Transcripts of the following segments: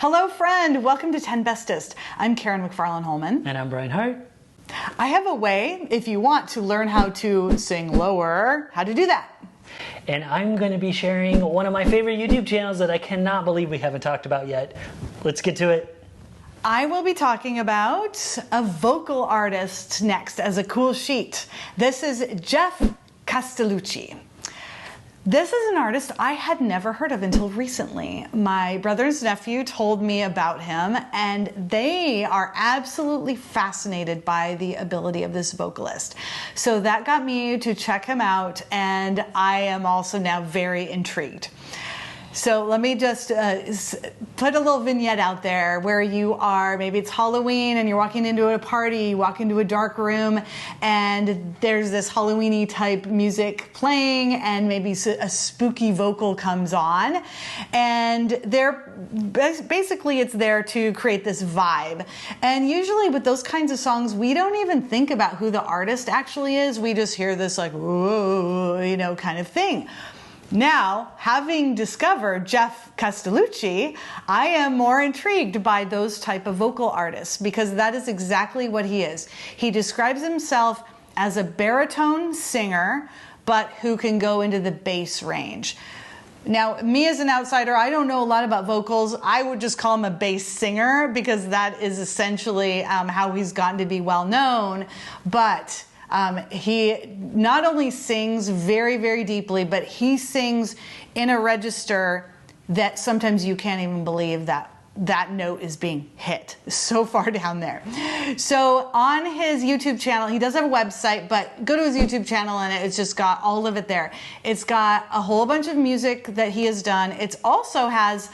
Hello, friend. Welcome to 10 Bestest. I'm Karen McFarlane-Holman. And I'm Brian Hart. I have a way, if you want to learn how to sing lower, how to do that. And I'm going to be sharing one of my favorite YouTube channels that I cannot believe we haven't talked about yet. Let's get to it. I will be talking about a vocal artist next as a cool sheet. This is Geoff Castellucci. This is an artist I had never heard of until recently. My brother's nephew told me about him, and they are absolutely fascinated by the ability of this vocalist. So that got me to check him out, and I am also now very intrigued. So let me just put a little vignette out there where you are, maybe it's Halloween and you're walking into a party, you walk into a dark room and there's this Halloween-y type music playing and maybe a spooky vocal comes on, and basically it's there to create this vibe. And usually with those kinds of songs, we don't even think about who the artist actually is. We just hear this like, whoa, you know, kind of thing. Now, having discovered Geoff Castellucci, I am more intrigued by those type of vocal artists because that is exactly what he is. He describes himself as a baritone singer, but who can go into the bass range. Now, me as an outsider, I don't know a lot about vocals. I would just call him a bass singer because that is essentially how he's gotten to be well known. But he not only sings very, very deeply, but he sings in a register that sometimes you can't even believe that that note is being hit so far down there. So on his YouTube channel, he does have a website, but go to his YouTube channel and it's just got all of it there. It's got a whole bunch of music that he has done. It also has,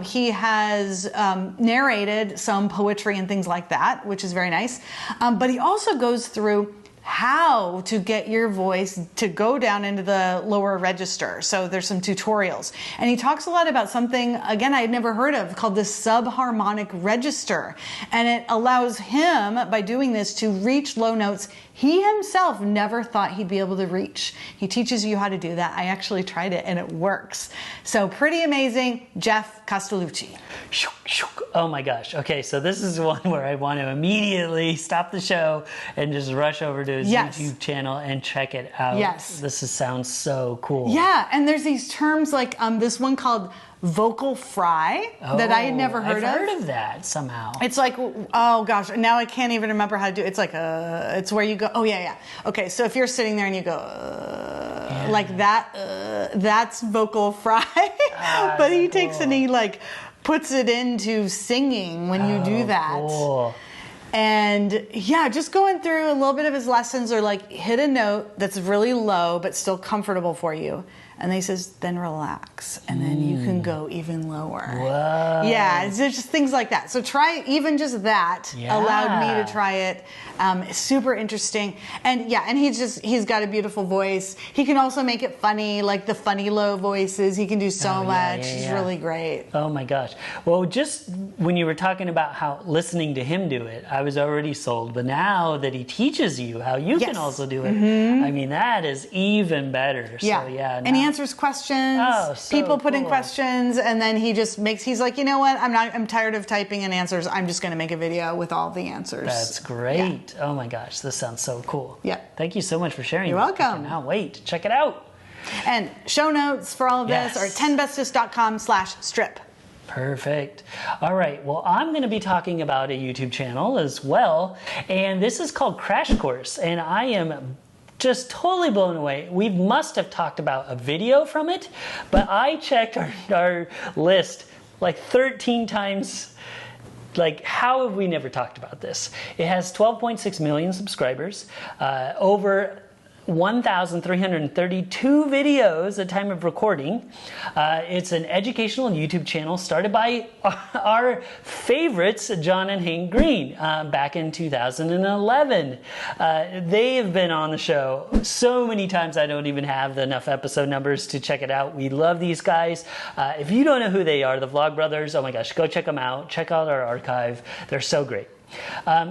he has narrated some poetry and things like that, which is very nice. But he also goes through how to get your voice to go down into the lower register. So there's some tutorials. And he talks a lot about something, again, I had never heard of, called the subharmonic register. And it allows him, by doing this, to reach low notes he himself never thought he'd be able to reach. He teaches you how to do that. I actually tried it and it works. So pretty amazing, Geoff Castellucci. Oh my gosh. Okay, so this is one where I want to immediately stop the show and just rush over to his YouTube channel and check it out. Yes. This sounds so cool. Yeah, and there's these terms like this one called vocal fry that I had never heard of. I've heard of that somehow. It's like, oh gosh, now I can't even remember how to do it. It's like, it's where you go, oh yeah. Okay, so if you're sitting there and you go, like that, that's vocal fry. But he takes and he like puts it into singing when you do that. Cool. And yeah, just going through a little bit of his lessons, or like hit a note that's really low but still comfortable for you. And then he says, then relax. And then you can go even lower. Whoa. Yeah, it's just things like that. So try even just that allowed me to try it. Super interesting. And yeah, and he's got a beautiful voice. He can also make it funny, like the funny low voices. He can do so much. He's really great. Oh my gosh. Well, just when you were talking about how listening to him do it, I was already sold. But now that he teaches you how you can also do it, I mean, that is even better. Yeah. So yeah. And he answers questions. Oh, so people put in questions, and then he just he's like, you know what? I'm tired of typing in answers. I'm just going to make a video with all the answers. That's great. Yeah. Oh my gosh, this sounds so cool. Yeah. Thank you so much for sharing. You're welcome. I cannot wait to check it out. And show notes for all of this are 10bestest.com/strip. Perfect. All right. Well, I'm going to be talking about a YouTube channel as well, and this is called Crash Course, and I am just totally blown away. We must have talked about a video from it, but I checked our list like 13 times. Like, how have we never talked about this? It has 12.6 million subscribers, over 1,332 videos at time of recording. It's an educational YouTube channel started by our favorites, John and Hank Green, back in 2011. They have been on the show so many times I don't even have enough episode numbers to check it out. We love these guys. If you don't know who they are, the Vlog Brothers, oh my gosh, go check them out. Check out our archive. They're so great.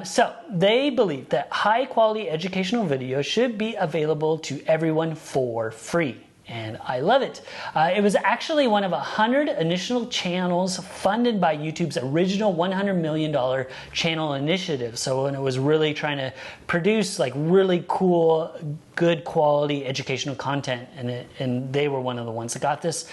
So they believe that high quality educational videos should be available to everyone for free. and I love it. It was actually one of 100 initial channels funded by YouTube's original $100 million channel initiative. So when it was really trying to produce like really cool, good quality educational content, and they were one of the ones that got this.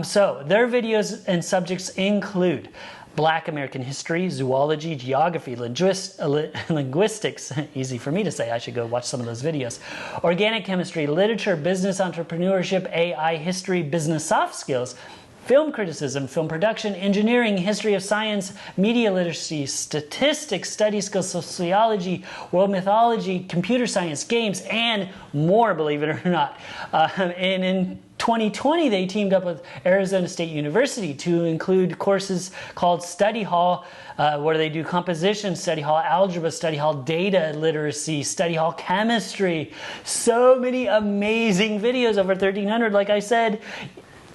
So their videos and subjects include Black American history, zoology, geography, linguistics, easy for me to say, I should go watch some of those videos, organic chemistry, literature, business entrepreneurship, AI, history, business soft skills, film criticism, film production, engineering, history of science, media literacy, statistics, study skills, sociology, world mythology, computer science, games, and more, believe it or not. And in 2020, they teamed up with Arizona State University to include courses called Study Hall, where they do composition, Study Hall algebra, Study Hall data literacy, Study Hall chemistry. So many amazing videos, over 1,300, like I said.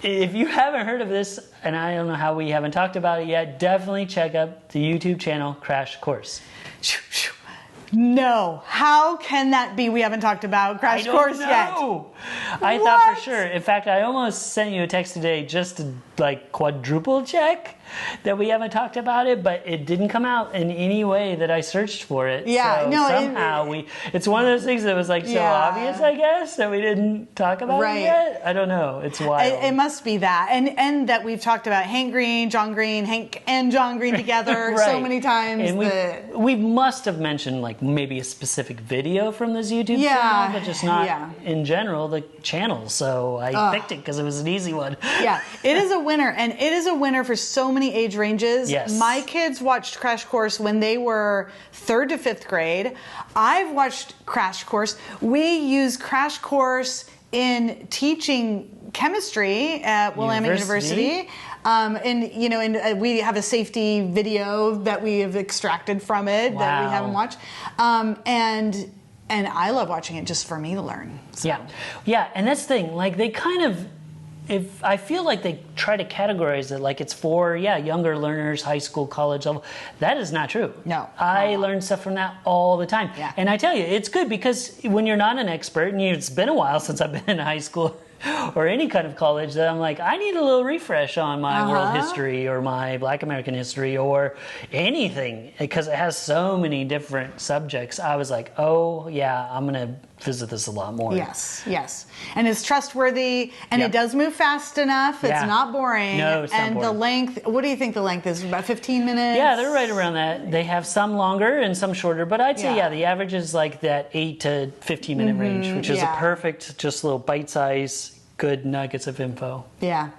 If you haven't heard of this, and I don't know how we haven't talked about it yet, definitely check out the YouTube channel Crash Course. No, how can that be? We haven't talked about Crash Course yet. I thought for sure. In fact, I almost sent you a text today just to like quadruple check that we haven't talked about it, but it didn't come out in any way that I searched for it. Yeah, so no, somehow it's one of those things that was like so obvious, I guess, that we didn't talk about it yet. I don't know. It's wild. It must be that, and that we've talked about Hank and John Green together so many times. And we must have mentioned like maybe a specific video from this YouTube channel, but just not in general the channel. So I picked it because it was an easy one. Yeah, it is a winner, and it is a winner for so many age ranges. Yes. My kids watched Crash Course when they were 3rd to 5th grade. I've watched Crash Course. We use Crash Course in teaching chemistry at Willamette University. And we have a safety video that we have extracted from it that we haven't watched. And I love watching it just for me to learn. So. Yeah, and that's the thing. Like they kind of, if I feel like they try to categorize it like it's for younger learners, high school, college level. That is not true. No, I learn stuff from that all the time. Yeah. And I tell you, it's good because when you're not an expert, and it's been a while since I've been in high school or any kind of college, that I'm like, I need a little refresh on my world history or my Black American history or anything, because it has so many different subjects. I was like, oh yeah, I'm gonna visit this a lot more. Yes. And it's trustworthy, and it does move fast enough. It's not boring. No, it's not boring. And the length, what do you think the length is? About 15 minutes? Yeah, they're right around that. They have some longer and some shorter, but I'd say, the average is like that 8 to 15 minute range, which is a perfect, just little bite size, good nuggets of info. Yeah.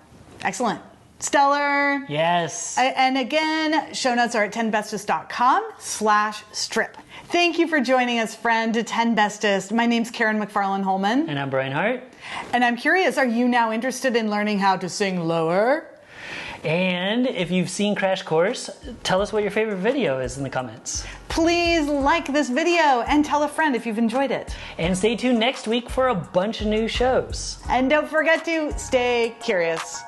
Excellent. Stellar. Yes. And again, show notes are at 10bestest.com/strip. Thank you for joining us, friend, to 10 Bestest. My name's Karen McFarland Holman. And I'm Brian Hart. And I'm curious, are you now interested in learning how to sing lower? And if you've seen Crash Course, tell us what your favorite video is in the comments. Please like this video and tell a friend if you've enjoyed it. And stay tuned next week for a bunch of new shows. And don't forget to stay curious.